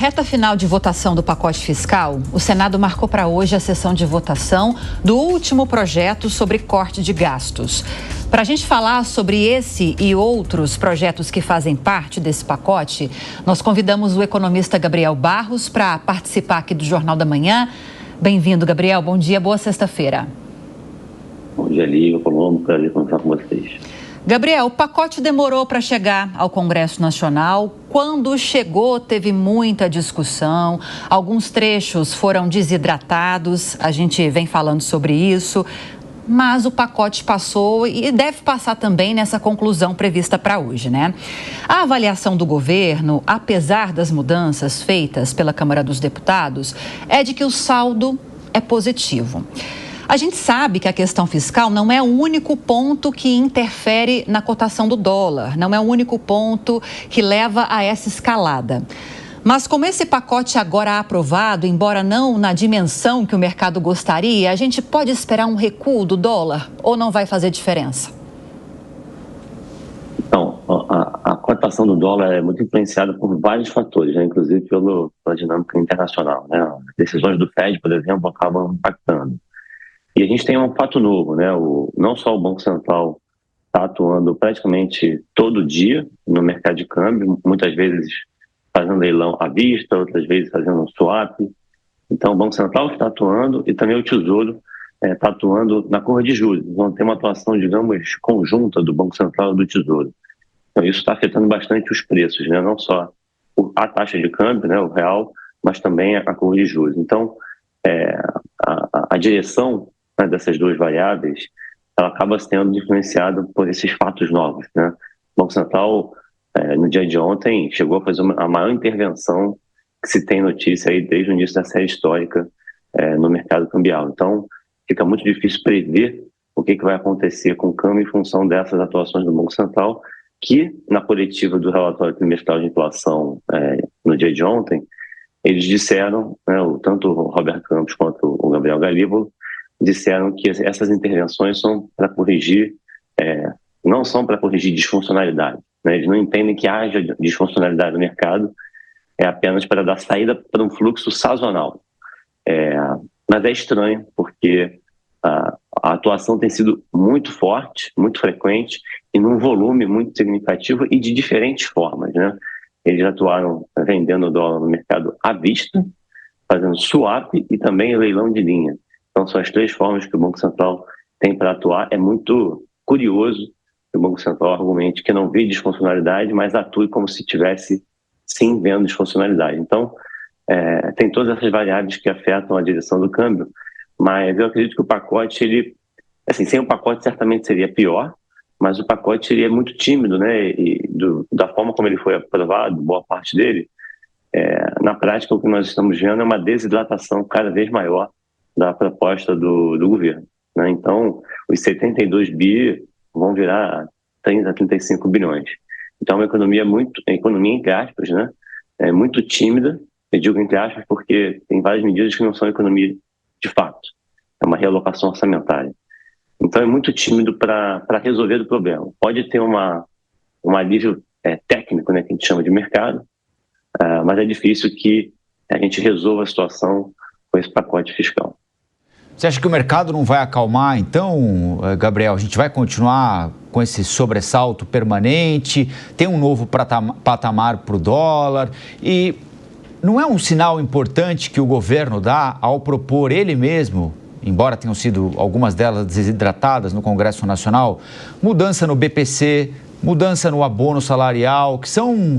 Reta final de votação do pacote fiscal, o Senado marcou para hoje a sessão de votação do último projeto sobre corte de gastos. Para a gente falar sobre esse e outros projetos que fazem parte desse pacote, nós convidamos o economista Gabriel Barros para participar aqui do Jornal da Manhã. Bem-vindo, Gabriel. Bom dia, boa sexta-feira. Bom dia, Lívia. Colombo, prazer conversar com vocês. Gabriel, o pacote demorou para chegar ao Congresso Nacional. Quando chegou, teve muita discussão. Alguns trechos foram desidratados. A gente vem falando sobre isso. Mas o pacote passou e deve passar também nessa conclusão prevista para hoje, né? A avaliação do governo, apesar das mudanças feitas pela Câmara dos Deputados, é de que o saldo é positivo. A gente sabe que a questão fiscal não é o único ponto que interfere na cotação do dólar, não é o único ponto que leva a essa escalada. Mas como esse pacote agora é aprovado, embora não na dimensão que o mercado gostaria, a gente pode esperar um recuo do dólar ou não vai fazer diferença? Então, a cotação do dólar é muito influenciada por vários fatores, né? Inclusive pela dinâmica internacional, né? As decisões do Fed, por exemplo, acabam impactando. E a gente tem um fato novo, né? Não só o Banco Central está atuando praticamente todo dia no mercado de câmbio, muitas vezes fazendo leilão à vista, outras vezes fazendo um swap. Então, o Banco Central está atuando e também o Tesouro está atuando na curva de juros. Então, tem uma atuação, digamos, conjunta do Banco Central e do Tesouro. Então, isso está afetando bastante os preços, né? Não só a taxa de câmbio, né, o real, mas também a curva de juros. Então, a direção dessas duas variáveis, ela acaba sendo influenciada por esses fatos novos, né? O Banco Central, no dia de ontem, chegou a fazer a maior intervenção que se tem notícia aí desde o início da série histórica no mercado cambial. Então, fica muito difícil prever o que vai acontecer com o câmbio em função dessas atuações do Banco Central, que, na coletiva do relatório trimestral de inflação no dia de ontem, eles disseram, né, tanto o Roberto Campos quanto o Gabriel Galípolo, disseram que essas intervenções são para corrigir, não são para corrigir disfuncionalidade, né? Eles não entendem que haja disfuncionalidade no mercado, é apenas para dar saída para um fluxo sazonal. Mas é estranho, porque a atuação tem sido muito forte, muito frequente, e num volume muito significativo e de diferentes formas, né? Eles atuaram vendendo o dólar no mercado à vista, fazendo swap e também leilão de linha. Então, são as três formas que o Banco Central tem para atuar. É muito curioso que o Banco Central argumente que não vê disfuncionalidade, mas atue como se tivesse, sim, vendo disfuncionalidade. Então, tem todas essas variáveis que afetam a direção do câmbio, mas eu acredito que o pacote, sem o pacote certamente seria pior, mas o pacote é muito tímido, né? E da forma como ele foi aprovado, boa parte dele, na prática o que nós estamos vendo é uma desidratação cada vez maior da proposta do governo, né? Então, os 72 bi vão virar 30 a 35 bilhões. Então, uma economia entre aspas, né? Muito tímida, eu digo entre aspas porque tem várias medidas que não são economia de fato, é uma realocação orçamentária. Então, é muito tímido para resolver o problema. Pode ter um alívio técnico, né, que a gente chama de mercado, mas é difícil que a gente resolva a situação com esse pacote fiscal. Você acha que o mercado não vai acalmar, então, Gabriel? A gente vai continuar com esse sobressalto permanente? Tem um novo patamar para o dólar? E não é um sinal importante que o governo dá ao propor ele mesmo, embora tenham sido algumas delas desidratadas no Congresso Nacional, mudança no BPC, mudança no abono salarial, que são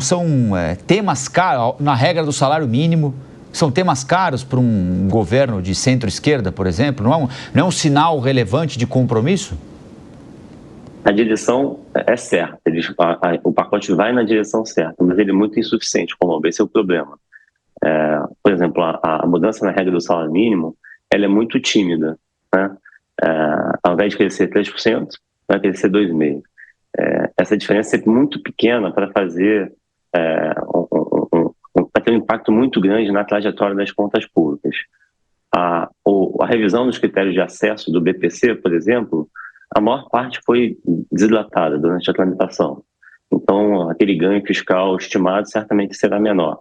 temas caros, na regra do salário mínimo, são temas caros para um governo de centro-esquerda, por exemplo? Não é um sinal relevante de compromisso? A direção é certa, o pacote vai na direção certa, mas ele é muito insuficiente, como esse é o problema. Por exemplo, a mudança na regra do salário mínimo, ela é muito tímida, né? Ao invés de crescer 3%, vai crescer 2,5%. Essa diferença é muito pequena para fazer para ter um impacto muito grande na trajetória das contas públicas. A revisão dos critérios de acesso do BPC, por exemplo, a maior parte foi desidratada durante a tramitação. Então, aquele ganho fiscal estimado certamente será menor.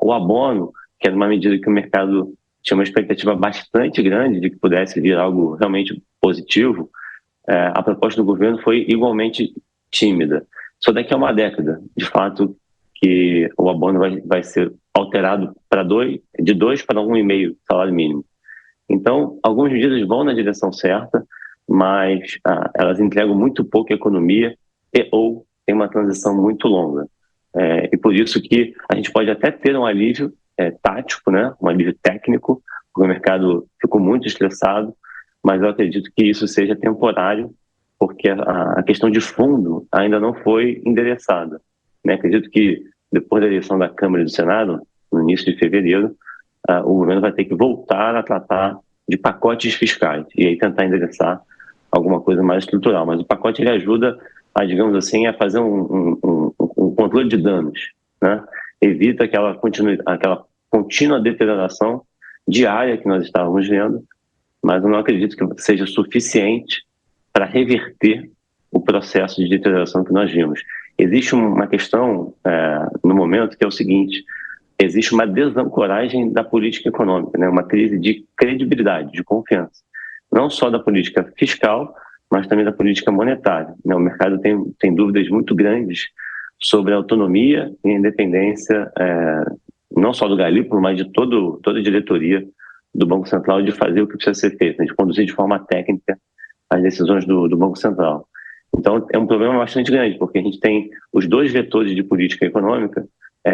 O abono, que era uma medida que o mercado tinha uma expectativa bastante grande de que pudesse vir algo realmente positivo, a proposta do governo foi igualmente tímida. Só daqui a uma década, de fato, que o abono vai ser alterado de 2 para 1,5 salário mínimo. Então, algumas medidas vão na direção certa, mas elas entregam muito pouco à economia ou tem uma transição muito longa. E por isso que a gente pode até ter um alívio tático, né? Um alívio técnico, porque o mercado ficou muito estressado, mas eu acredito que isso seja temporário, porque a questão de fundo ainda não foi endereçada, né? Acredito que depois da eleição da Câmara e do Senado, no início de fevereiro, o governo vai ter que voltar a tratar de pacotes fiscais e aí tentar endereçar alguma coisa mais estrutural. Mas o pacote ele ajuda a, digamos assim, a fazer um controle de danos, né? Evita aquela contínua deterioração diária que nós estávamos vendo, mas eu não acredito que seja suficiente para reverter o processo de deterioração que nós vimos. Existe uma questão no momento que é o seguinte: existe uma desancoragem da política econômica, né? Uma crise de credibilidade, de confiança, não só da política fiscal, mas também da política monetária, né? O mercado tem dúvidas muito grandes sobre a autonomia e a independência, não só do Galípolo, mas de toda a diretoria do Banco Central de fazer o que precisa ser feito, né? De conduzir de forma técnica as decisões do Banco Central. Então, é um problema bastante grande, porque a gente tem os dois vetores de política econômica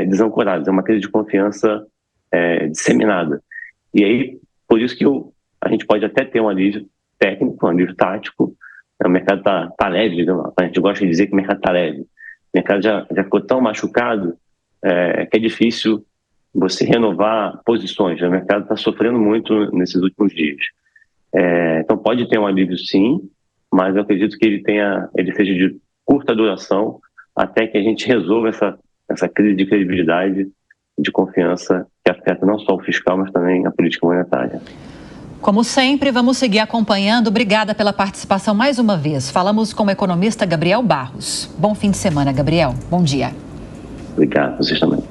desancorados, é uma crise de confiança disseminada. E aí, por isso que a gente pode até ter um alívio técnico, um alívio tático. O mercado está leve, digamos, a gente gosta de dizer que o mercado está leve. O mercado já ficou tão machucado que é difícil você renovar posições. O mercado está sofrendo muito nesses últimos dias. Então pode ter um alívio sim, mas eu acredito que ele seja de curta duração até que a gente resolva essa crise de credibilidade, de confiança que afeta não só o fiscal, mas também a política monetária. Como sempre, vamos seguir acompanhando. Obrigada pela participação mais uma vez. Falamos com o economista Gabriel Barros. Bom fim de semana, Gabriel. Bom dia. Obrigado, vocês também.